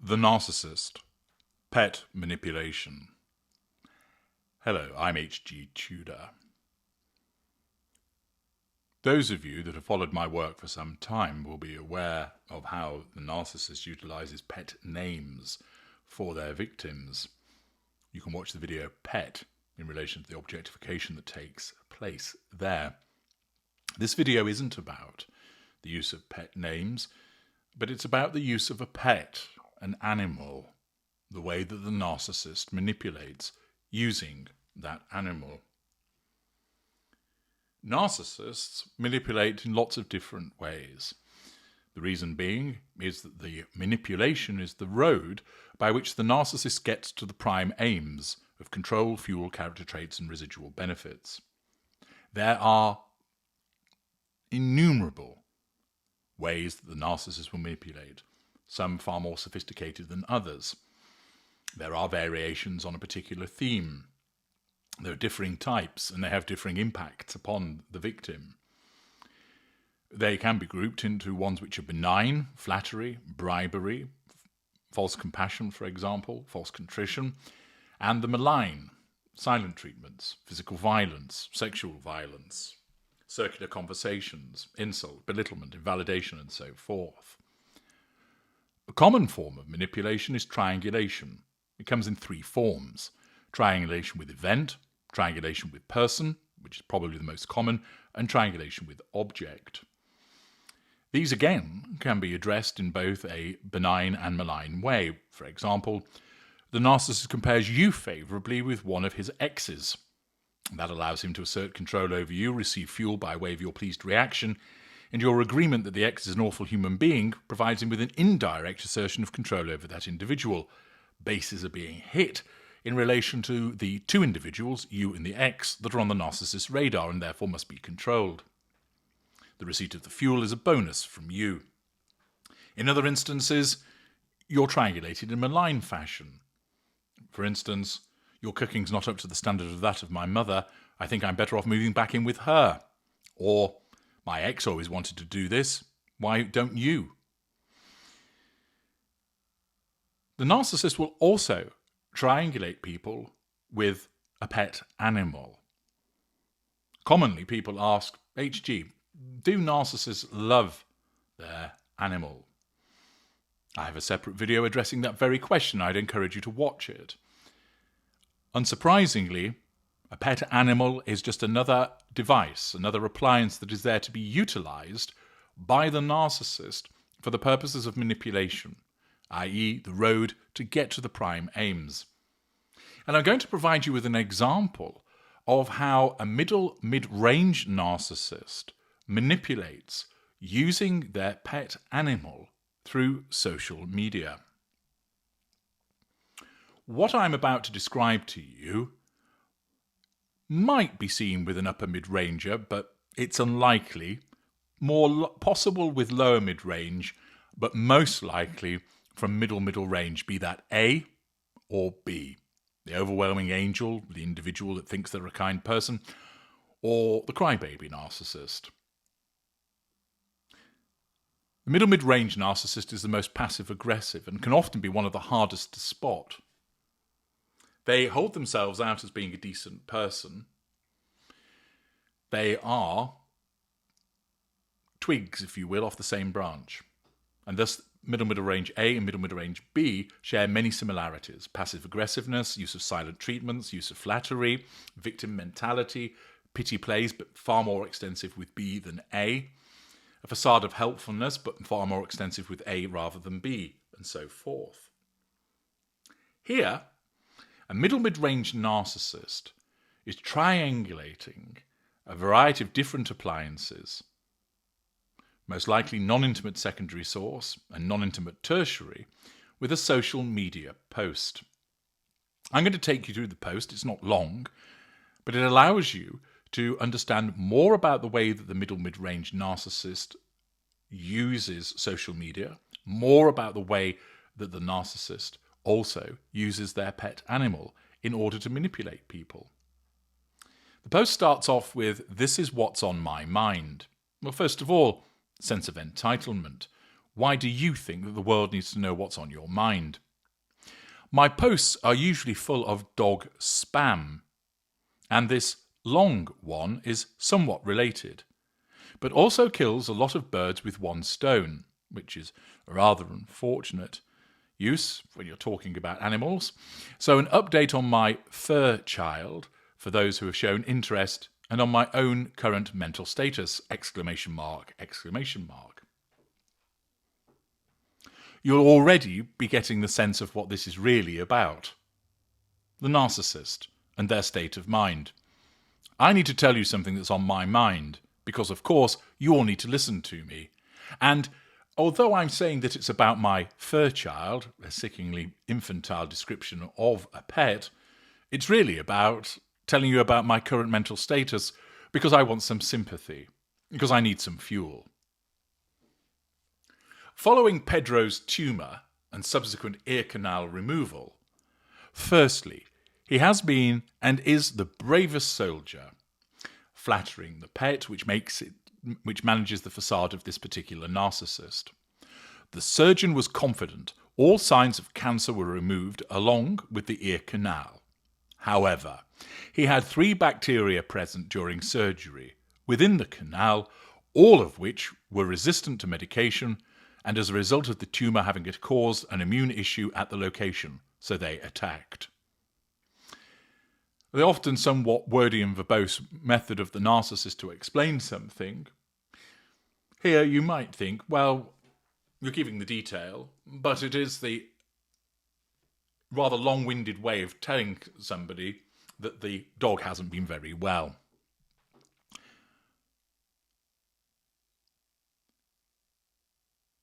The Narcissist. Pet Manipulation. Hello, I'm H.G. Tudor. Those of you that have followed my work for some time will be aware of how the narcissist utilizes pet names for their victims. You can watch the video Pet in relation to the objectification that takes place there. This video isn't about the use of pet names, but it's about the use of a pet, an animal, the way that the narcissist manipulates using that animal. Narcissists manipulate in lots of different ways. The reason being is that the manipulation is the road by which the narcissist gets to the prime aims of control, fuel, character traits, and residual benefits. There are innumerable ways that the narcissist will manipulate, some far more sophisticated than others. There are variations on a particular theme. There are differing types, and they have differing impacts upon the victim. They can be grouped into ones which are benign, flattery, bribery, false compassion, for example, false contrition, and the malign, silent treatments, physical violence, sexual violence, circular conversations, insult, belittlement, invalidation, and so forth. A common form of manipulation is triangulation. It comes in three forms: triangulation with event, triangulation with person, which is probably the most common, and triangulation with object. These again can be addressed in both a benign and malign way. For example, the narcissist compares you favourably with one of his exes. That allows him to assert control over you, receive fuel by way of your pleased reaction, and your agreement that the ex is an awful human being provides him with an indirect assertion of control over that individual. Bases are being hit in relation to the two individuals, you and the ex, that are on the narcissist's radar and therefore must be controlled. The receipt of the fuel is a bonus from you. In other instances, you're triangulated in malign fashion. For instance, your cooking's not up to the standard of that of my mother. I think I'm better off moving back in with her. Or, my ex always wanted to do this. Why don't you? The narcissist will also triangulate people with a pet animal. Commonly, people ask, HG, do narcissists love their animal? I have a separate video addressing that very question. I'd encourage you to watch it. Unsurprisingly, a pet animal is just another device, another appliance that is there to be utilized by the narcissist for the purposes of manipulation, i.e. the road to get to the prime aims. And I'm going to provide you with an example of how a mid-range narcissist manipulates using their pet animal through social media. What I'm about to describe to you might be seen with an upper mid-ranger, but it's unlikely. More possible with lower mid-range, but most likely from middle range, be that A or B. The overwhelming angel, the individual that thinks they're a kind person, or the crybaby narcissist. The middle mid-range narcissist is the most passive-aggressive and can often be one of the hardest to spot. They hold themselves out as being a decent person. They are twigs, if you will, off the same branch. And thus, middle range A and middle range B share many similarities: passive aggressiveness, use of silent treatments, use of flattery, victim mentality, pity plays, but far more extensive with B than A, a facade of helpfulness, but far more extensive with A rather than B, and so forth. Here, a middle mid-range narcissist is triangulating a variety of different appliances, most likely non-intimate secondary source and non-intimate tertiary, with a social media post. I'm going to take you through the post. It's not long, but it allows you to understand more about the way that the middle mid-range narcissist uses social media, more about the way that the narcissist also uses their pet animal in order to manipulate people. The post starts off with, "This is what's on my mind." Well, first of all, sense of entitlement. Why do you think that the world needs to know what's on your mind? My posts are usually full of dog spam, and this long one is somewhat related, but also kills a lot of birds with one stone, which is a rather unfortunate use when you're talking about animals. So an update on my fur child for those who have shown interest, and on my own current mental status, ! You'll already be getting the sense of what this is really about. The narcissist and their state of mind. I need to tell you something that's on my mind, because of course you all need to listen to me. And although I'm saying that it's about my fur child, a sickeningly infantile description of a pet, it's really about telling you about my current mental status because I want some sympathy, because I need some fuel. Following Pedro's tumour and subsequent ear canal removal, firstly, he has been and is the bravest soldier, flattering the pet which manages the facade of this particular narcissist. The surgeon was confident all signs of cancer were removed along with the ear canal. However, he had 3 bacteria present during surgery within the canal, all of which were resistant to medication, and as a result of the tumour having caused an immune issue at the location, so they attacked. The often somewhat wordy and verbose method of the narcissist to explain something. Here you might think, well, you're giving the detail, but it is the rather long-winded way of telling somebody that the dog hasn't been very well.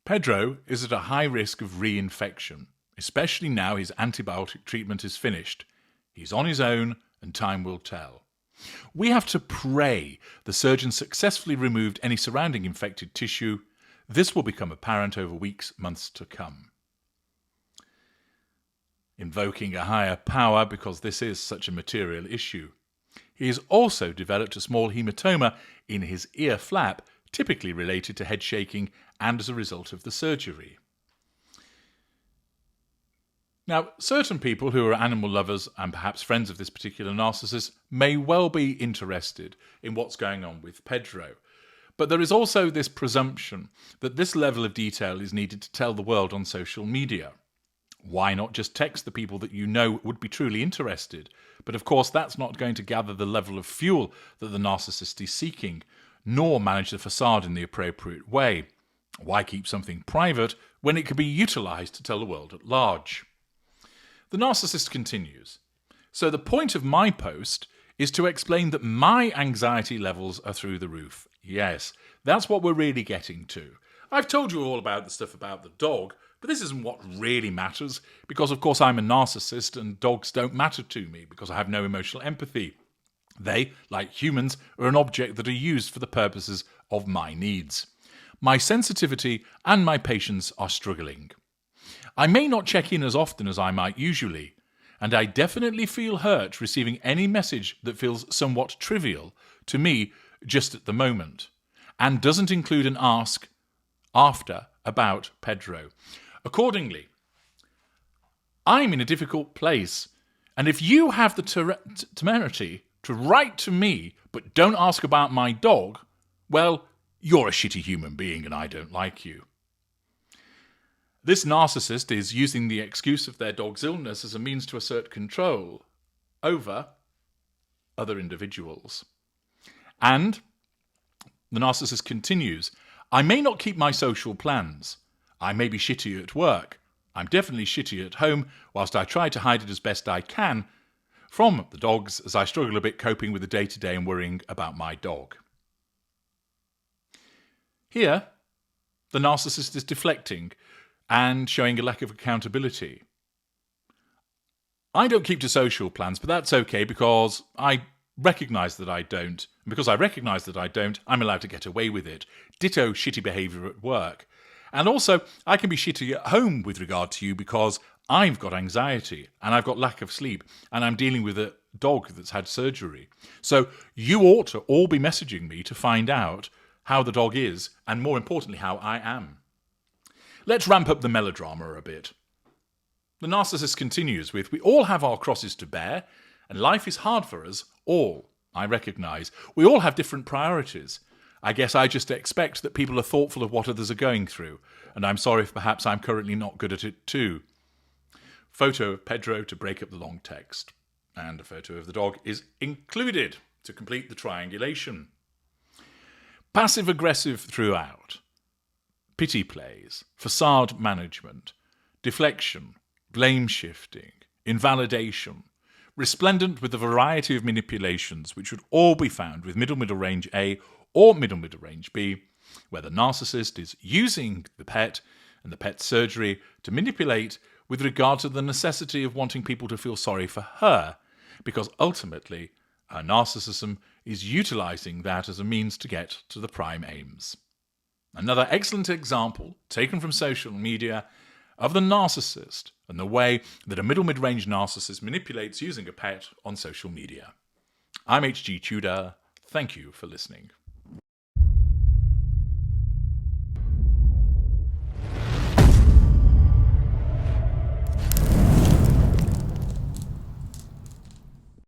Pedro is at a high risk of reinfection, especially now his antibiotic treatment is finished. He's on his own, and time will tell. We have to pray the surgeon successfully removed any surrounding infected tissue. This will become apparent over weeks, months to come. Invoking a higher power because this is such a material issue. He has also developed a small hematoma in his ear flap, typically related to head shaking and as a result of the surgery. Now, certain people who are animal lovers and perhaps friends of this particular narcissist may well be interested in what's going on with Pedro. But there is also this presumption that this level of detail is needed to tell the world on social media. Why not just text the people that you know would be truly interested? But of course, that's not going to gather the level of fuel that the narcissist is seeking, nor manage the facade in the appropriate way. Why keep something private when it can be utilised to tell the world at large? The narcissist continues. So the point of my post is to explain that my anxiety levels are through the roof. Yes, that's what we're really getting to. I've told you all about the stuff about the dog, but this isn't what really matters, because of course I'm a narcissist and dogs don't matter to me because I have no emotional empathy. They, like humans, are an object that are used for the purposes of my needs. My sensitivity and my patience are struggling. I may not check in as often as I might usually, and I definitely feel hurt receiving any message that feels somewhat trivial to me just at the moment, and doesn't include an ask after about Pedro. Accordingly, I'm in a difficult place, and if you have the temerity to write to me but don't ask about my dog, well, you're a shitty human being and I don't like you. This narcissist is using the excuse of their dog's illness as a means to assert control over other individuals. And the narcissist continues, I may not keep my social plans. I may be shitty at work. I'm definitely shitty at home, whilst I try to hide it as best I can from the dogs as I struggle a bit coping with the day-to-day and worrying about my dog. Here, the narcissist is deflecting and showing a lack of accountability. I don't keep to social plans, but that's okay because I recognise that I don't. And because I recognise that I don't, I'm allowed to get away with it. Ditto shitty behaviour at work. And also, I can be shitty at home with regard to you because I've got anxiety and I've got lack of sleep and I'm dealing with a dog that's had surgery. So you ought to all be messaging me to find out how the dog is and, more importantly, how I am. Let's ramp up the melodrama a bit. The narcissist continues with, "We all have our crosses to bear, and life is hard for us all. I recognise. We all have different priorities. I guess I just expect that people are thoughtful of what others are going through, and I'm sorry if perhaps I'm currently not good at it too." Photo of Pedro to break up the long text. And a photo of the dog is included to complete the triangulation. Passive-aggressive throughout. Pity plays, facade management, deflection, blame-shifting, invalidation, resplendent with a variety of manipulations which would all be found with middle range A or middle range B, where the narcissist is using the pet and the pet's surgery to manipulate with regard to the necessity of wanting people to feel sorry for her, because ultimately her narcissism is utilizing that as a means to get to the prime aims. Another excellent example, taken from social media, of the narcissist and the way that a mid-range narcissist manipulates using a pet on social media. I'm H.G. Tudor. Thank you for listening.